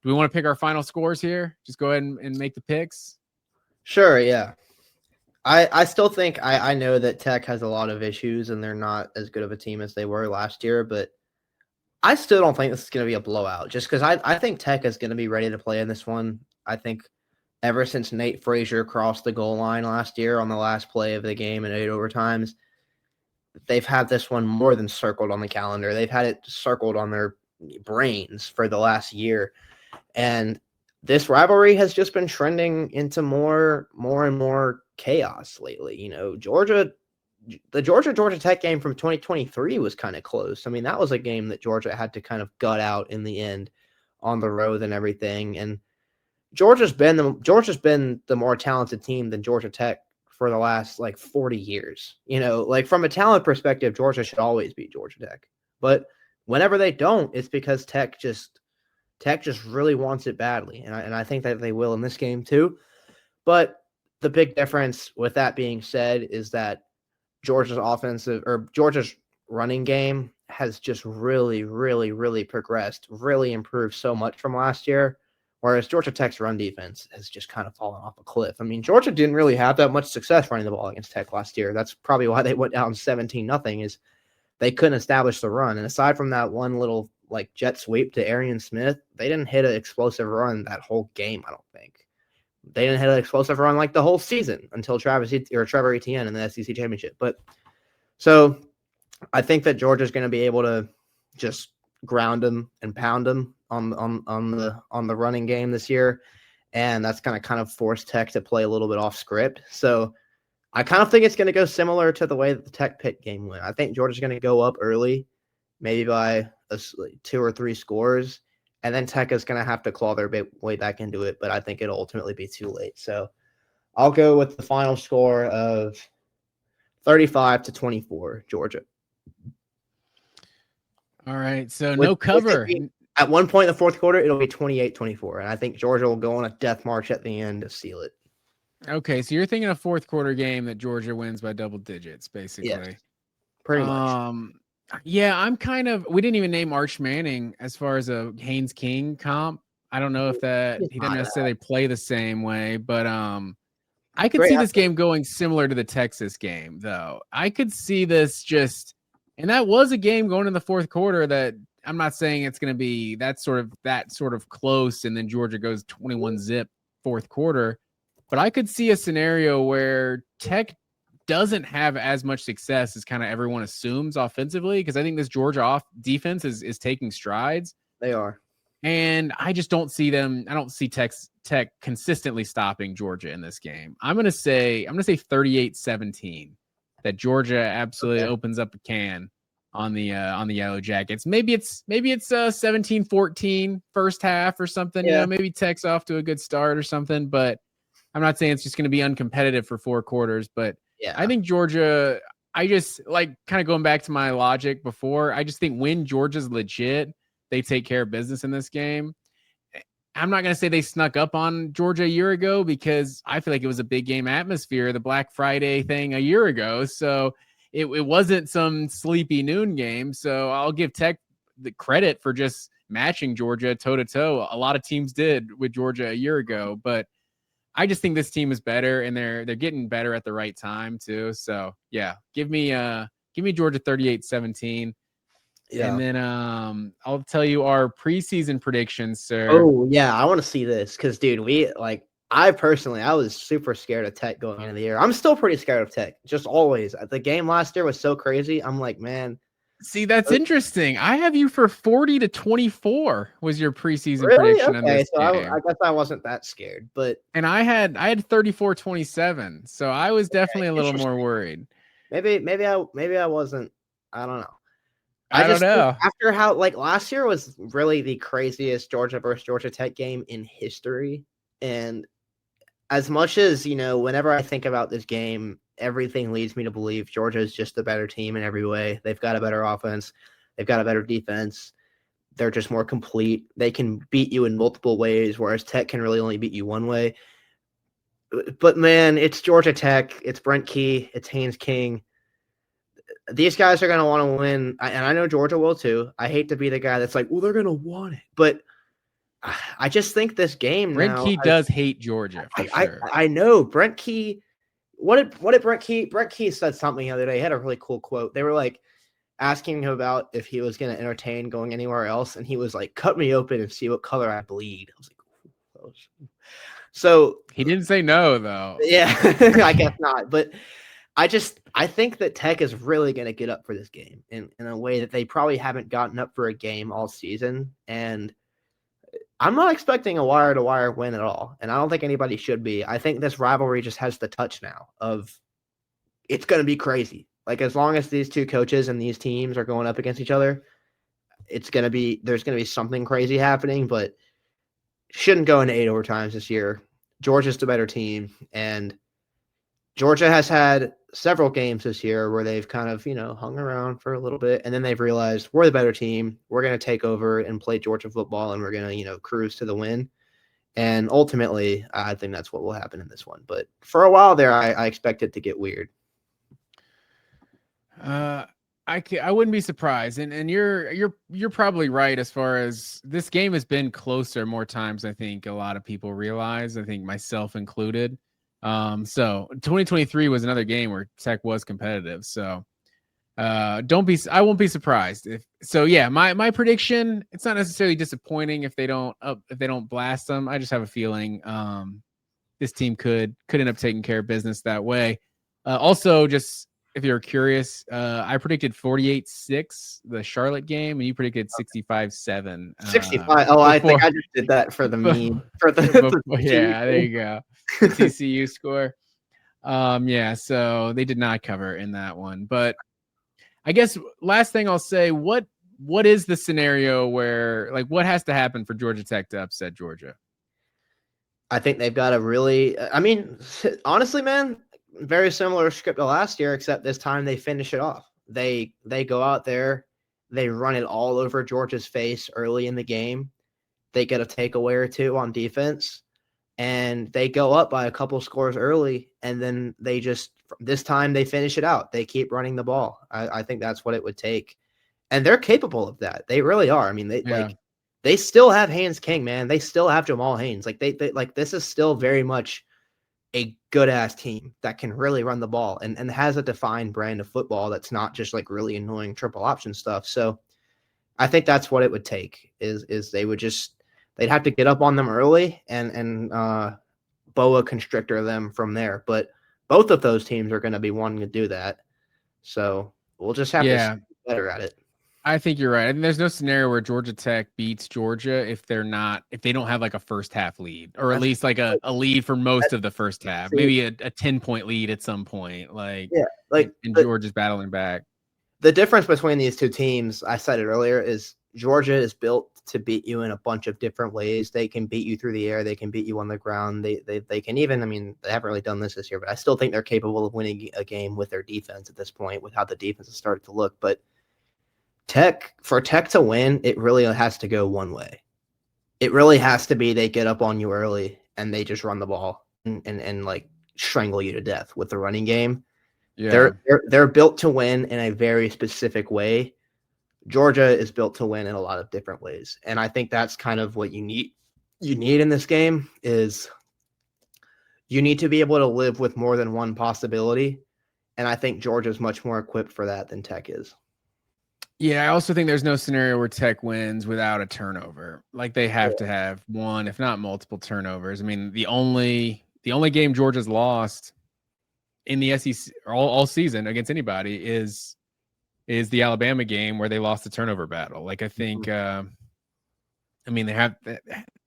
Do we want to pick our final scores here? Just go ahead and make the picks. Sure, yeah. I still think I know that Tech has a lot of issues and they're not as good of a team as they were last year, but I still don't think this is going to be a blowout just because I think Tech is going to be ready to play in this one. I think ever since Nate Frazier crossed the goal line last year on the last play of the game in 8 overtimes, they've had this one more than circled on the calendar. They've had it circled on their brains for the last year. And this rivalry has just been trending into more and more chaos lately. You know, the Georgia Tech game from 2023 was kind of close. I mean, that was a game that Georgia had to kind of gut out in the end on the road and everything. And Georgia's been the more talented team than Georgia Tech for the last like 40 years. You know, like from a talent perspective, Georgia should always beat Georgia Tech. But whenever they don't, it's because Tech just really wants it badly. And I think that they will in this game too. But the big difference with that being said is that Georgia's running game has just really, really, really progressed, really improved so much from last year. Whereas Georgia Tech's run defense has just kind of fallen off a cliff. I mean, Georgia didn't really have that much success running the ball against Tech last year. That's probably why they went down 17-0 is they couldn't establish the run. And aside from that one little like jet sweep to Arian Smith, they didn't hit an explosive run that whole game, I don't think. They didn't hit an explosive run like the whole season until Trevor Etienne in the SEC championship. But so I think that Georgia's going to be able to just ground them and pound them on the running game this year, and that's going to kind of force Tech to play a little bit off script. So I kind of think it's going to go similar to the way that the Tech Pitt game went. I think Georgia's going to go up early, maybe by 2 or 3 scores, and then Tech is going to have to claw their way back into it, but I think it'll ultimately be too late. So I'll go with the final score of 35-24, Georgia. All right, so no cover. At one point in the fourth quarter, it'll be 28-24, and I think Georgia will go on a death march at the end to seal it. Okay, so you're thinking a fourth quarter game that Georgia wins by double digits, basically. Yes, pretty much. Yeah, I'm kind of. We didn't even name Arch Manning as far as a Haynes King comp. I don't know if he didn't necessarily play the same way, but I could see this game going similar to the Texas game, though. I could see this and that was a game going in the fourth quarter that I'm not saying it's going to be that sort of close, and then Georgia goes 21-0 fourth quarter. But I could see a scenario where Tech doesn't have as much success as kind of everyone assumes offensively, because I think this Georgia defense is taking strides. They are. And I just don't see them. I don't see Tech consistently stopping Georgia in this game. I'm going to say 38-17 that Georgia absolutely opens up a can on the Yellow Jackets. Maybe it's 17-14 first half or something. Yeah. You know, maybe Tech's off to a good start or something, but I'm not saying it's just going to be uncompetitive for 4 quarters, but yeah. I think Georgia, I just like kind of going back to my logic before. I just think when Georgia's legit, they take care of business in this game. I'm not going to say they snuck up on Georgia a year ago, because I feel like it was a big game atmosphere, the Black Friday thing a year ago. So it wasn't some sleepy noon game. So I'll give Tech the credit for just matching Georgia toe to toe. A lot of teams did with Georgia a year ago, but I just think this team is better, and they're getting better at the right time too. So yeah, give me Georgia 38-17. Yeah. And then I'll tell you our preseason predictions, sir. Oh yeah, I want to see this because, dude, I was super scared of Tech going into the year. I'm still pretty scared of Tech, just always. The game last year was so crazy. I'm like, man. See, that's interesting. I have you for 40-24 was your preseason prediction. Okay, so I guess I wasn't that scared, and I had 34-27, so I was definitely a little more worried. Maybe I wasn't. I don't know. I don't know. After how last year was really the craziest Georgia versus Georgia Tech game in history, and as much as whenever I think about this game, everything leads me to believe Georgia is just the better team in every way. They've got a better offense. They've got a better defense. They're just more complete. They can beat you in multiple ways, whereas Tech can really only beat you one way. But, man, it's Georgia Tech. It's Brent Key. It's Haynes King. These guys are going to want to win, and I know Georgia will too. I hate to be the guy that's like, well, they're going to want it. But I just think this game Brent now Key does hate Georgia for sure. I know Brent Key. What did Brent Key? Brent Key said something the other day. He had a really cool quote. They were like asking him about if he was going to entertain going anywhere else, and he was like, "Cut me open and see what color I bleed." I was like, "Oh." So He didn't say no though. yeah, I guess not. But I think that Tech is really going to get up for this game in a way that they probably haven't gotten up for a game all season, and I'm not expecting a wire-to-wire win at all, and I don't think anybody should be. I think this rivalry just has the touch now of it's going to be crazy. Like, as long as these two coaches and these teams are going up against each other, there's going to be something crazy happening, but shouldn't go into 8 overtimes this year. Georgia's the better team, and Georgia has had several games this year where they've kind of, hung around for a little bit, and then they've realized we're the better team. We're going to take over and play Georgia football, and we're going to, cruise to the win. And ultimately, I think that's what will happen in this one. But for a while there, I expect it to get weird. I wouldn't be surprised, and you're probably right as far as this game has been closer more times. I think a lot of people realize. I think myself included. So 2023 was another game where Tech was competitive. So I won't be surprised if so. Yeah, my prediction, it's not necessarily disappointing if they don't blast them. I just have a feeling this team could end up taking care of business that way. Also, just if you're curious, I predicted 48-6 the Charlotte game, and you predicted 65-7. 65. I think I just did that for the meme. For the yeah, there you go. The TCU score. Yeah, so they did not cover in that one. But I guess last thing I'll say, what is the scenario where, like, what has to happen for Georgia Tech to upset Georgia? I think they've got a really, honestly, man, very similar script to last year, except this time they finish it off. They go out there, they run it all over Georgia's face early in the game. They get a takeaway or two on defense, and they go up by a couple scores early, and then this time they finish it out. They keep running the ball. I think that's what it would take, and they're capable of that. They really are. I mean, they still have Haynes King, man. They still have Jamal Haynes. Like they this is still very much a good ass team that can really run the ball and has a defined brand of football that's not just like really annoying triple option stuff. So I think that's what it would take is they'd have to get up on them early and boa constrictor them from there. But both of those teams are going to be wanting to do that. So we'll just have to get better at it. I think you're right. And there's no scenario where Georgia Tech beats Georgia if they don't have like a first half lead, or at least like a lead for most of the first half, maybe a 10-point lead at some point. And Georgia's battling back. The difference between these two teams, I said it earlier, is Georgia is built to beat you in a bunch of different ways. They can beat you through the air. They can beat you on the ground. They can even, they haven't really done this year, but I still think they're capable of winning a game with their defense at this point, with how the defense has started to look. But for Tech to win, it really has to go one way. It really has to be they get up on you early and they just run the ball and like strangle you to death with the running game. Yeah. They're built to win in a very specific way. Georgia is built to win in a lot of different ways. And I think that's kind of what you need in this game is you need to be able to live with more than one possibility. And I think Georgia's much more equipped for that than Tech is. Yeah, I also think there's no scenario where Tech wins without a turnover. Like they have to have one, if not multiple turnovers. I mean, the only game Georgia's lost in the SEC all season against anybody is the Alabama game where they lost the turnover battle. Like I think, there haven't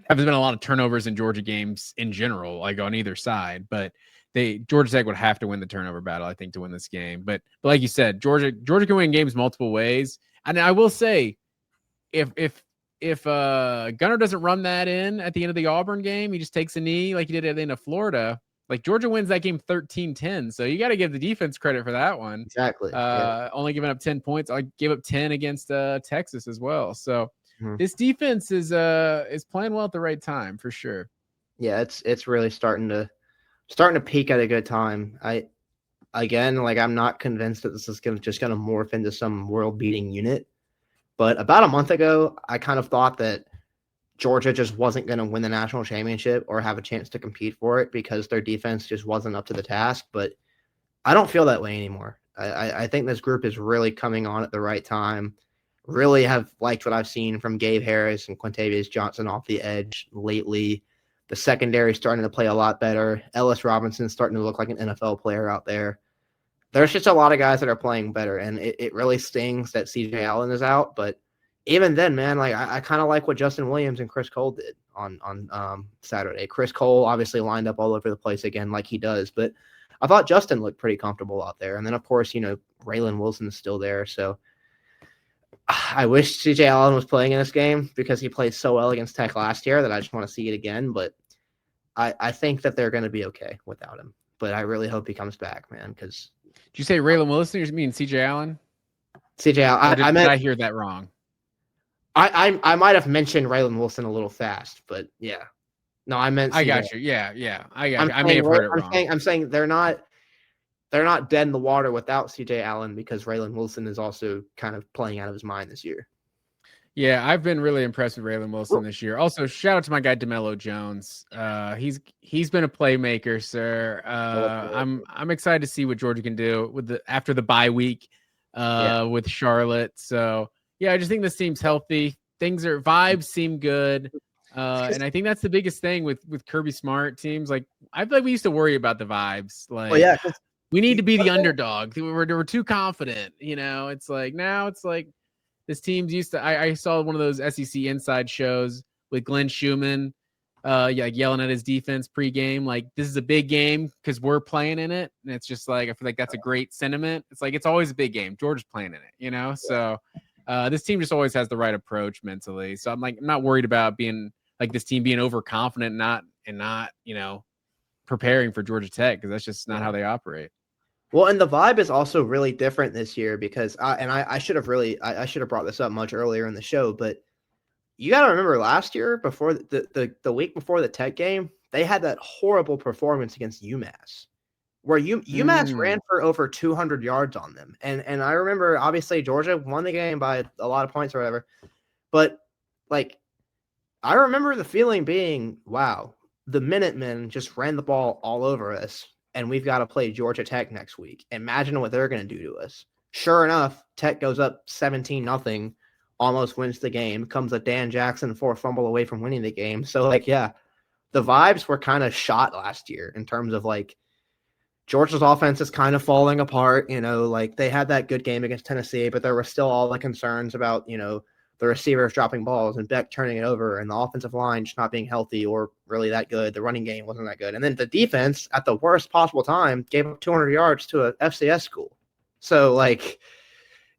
been a lot of turnovers in Georgia games in general, like on either side, but Georgia Tech would have to win the turnover battle, I think, to win this game. But like you said, Georgia can win games multiple ways. And I will say, if Gunnar doesn't run that in at the end of the Auburn game, he just takes a knee like he did at the end of Florida. Like Georgia wins that game 13-10. So you got to give the defense credit for that one. Exactly. Only giving up 10 points. I gave up 10 against Texas as well. So this defense is playing well at the right time for sure. Yeah, it's really starting to peak at a good time. I'm not convinced that this is just going to morph into some world-beating unit. But about a month ago, I kind of thought that Georgia just wasn't going to win the national championship or have a chance to compete for it because their defense just wasn't up to the task. But I don't feel that way anymore. I think this group is really coming on at the right time. Really have liked what I've seen from Gabe Harris and Quintavious Johnson off the edge lately. The secondary starting to play a lot better. Ellis Robinson's starting to look like an NFL player out there. There's just a lot of guys that are playing better, and it really stings that CJ Allen is out. But even then, man, like I kind of like what Justin Williams and Chris Cole did on Saturday. Chris Cole obviously lined up all over the place again, like he does, but I thought Justin looked pretty comfortable out there. And then, of course, Raylan Wilson's still there. So I wish CJ Allen was playing in this game because he played so well against Tech last year that I just want to see it again. But I think that they're going to be okay without him. But I really hope he comes back, man, because – Did you say Raylan Wilson or you mean CJ Allen? CJ Allen. Did I hear that wrong? I might have mentioned Raylan Wilson a little fast, but yeah. No, I meant CJ. I got you. Yeah. I got you. I may have heard it wrong. I'm saying they're not dead in the water without CJ Allen because Raylan Wilson is also kind of playing out of his mind this year. Yeah, I've been really impressed with Raylan Wilson this year. Also, shout out to my guy DeMello Jones. He's been a playmaker, sir. I'm excited to see what Georgia can do after the bye week with Charlotte. So yeah, I just think this team's healthy. Vibes seem good. And I think that's the biggest thing with Kirby Smart teams. Like I feel like we used to worry about the vibes. Like we need to be the underdog. We're too confident. It's like now it's like this team's used to. I saw one of those SEC Inside shows with Glenn Schumann, like yelling at his defense pregame, like this is a big game because we're playing in it, and it's just like I feel like that's a great sentiment. It's like it's always a big game. Georgia's playing in it, So this team just always has the right approach mentally. So I'm not worried about being like this team being overconfident, and not preparing for Georgia Tech because that's just not how they operate. Well, and the vibe is also really different this year because I should have brought this up much earlier in the show, but you got to remember last year before the week before the Tech game, they had that horrible performance against UMass where UMass ran for over 200 yards on them. And I remember obviously Georgia won the game by a lot of points or whatever, but like I remember the feeling being, wow, the Minutemen just ran the ball all over us. And we've got to play Georgia Tech next week. Imagine what they're going to do to us. Sure enough, Tech goes up 17-0, almost wins the game, comes a Dan Jackson 4 fumble away from winning the game. So, the vibes were kind of shot last year in terms of, Georgia's offense is kind of falling apart. They had that good game against Tennessee, but there were still all the concerns about, the receivers dropping balls and Beck turning it over and the offensive line just not being healthy or really that good. The running game wasn't that good. And then the defense at the worst possible time gave up 200 yards to a FCS school. So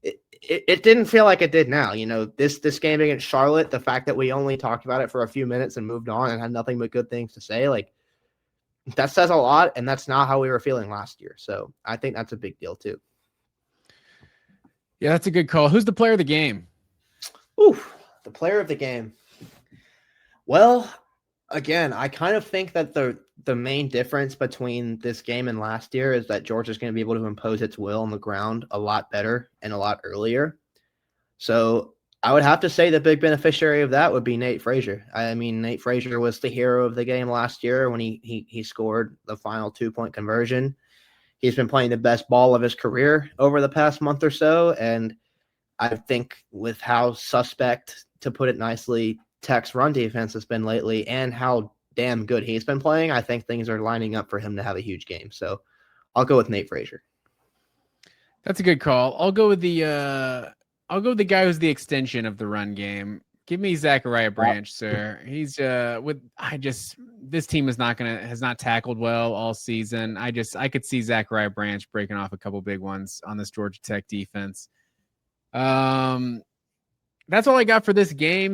it didn't feel like it did now. This game against Charlotte, the fact that we only talked about it for a few minutes and moved on and had nothing but good things to say, that says a lot. And that's not how we were feeling last year. So I think that's a big deal too. Yeah, that's a good call. Who's the player of the game? Ooh, the player of the game. Well, again, I kind of think that the main difference between this game and last year is that Georgia's going to be able to impose its will on the ground a lot better and a lot earlier. So I would have to say the big beneficiary of that would be Nate Frazier. I mean, Nate Frazier was the hero of the game last year when he scored the final 2-point conversion. He's been playing the best ball of his career over the past month or so, and I think with how suspect, to put it nicely, Tech's run defense has been lately and how damn good he's been playing, I think things are lining up for him to have a huge game. So I'll go with Nate Frazier. That's a good call. I'll go with the guy who's the extension of the run game. Give me Zachariah Branch, sir. He's this team has not tackled well all season. I could see Zachariah Branch breaking off a couple big ones on this Georgia Tech defense. That's all I got for this game.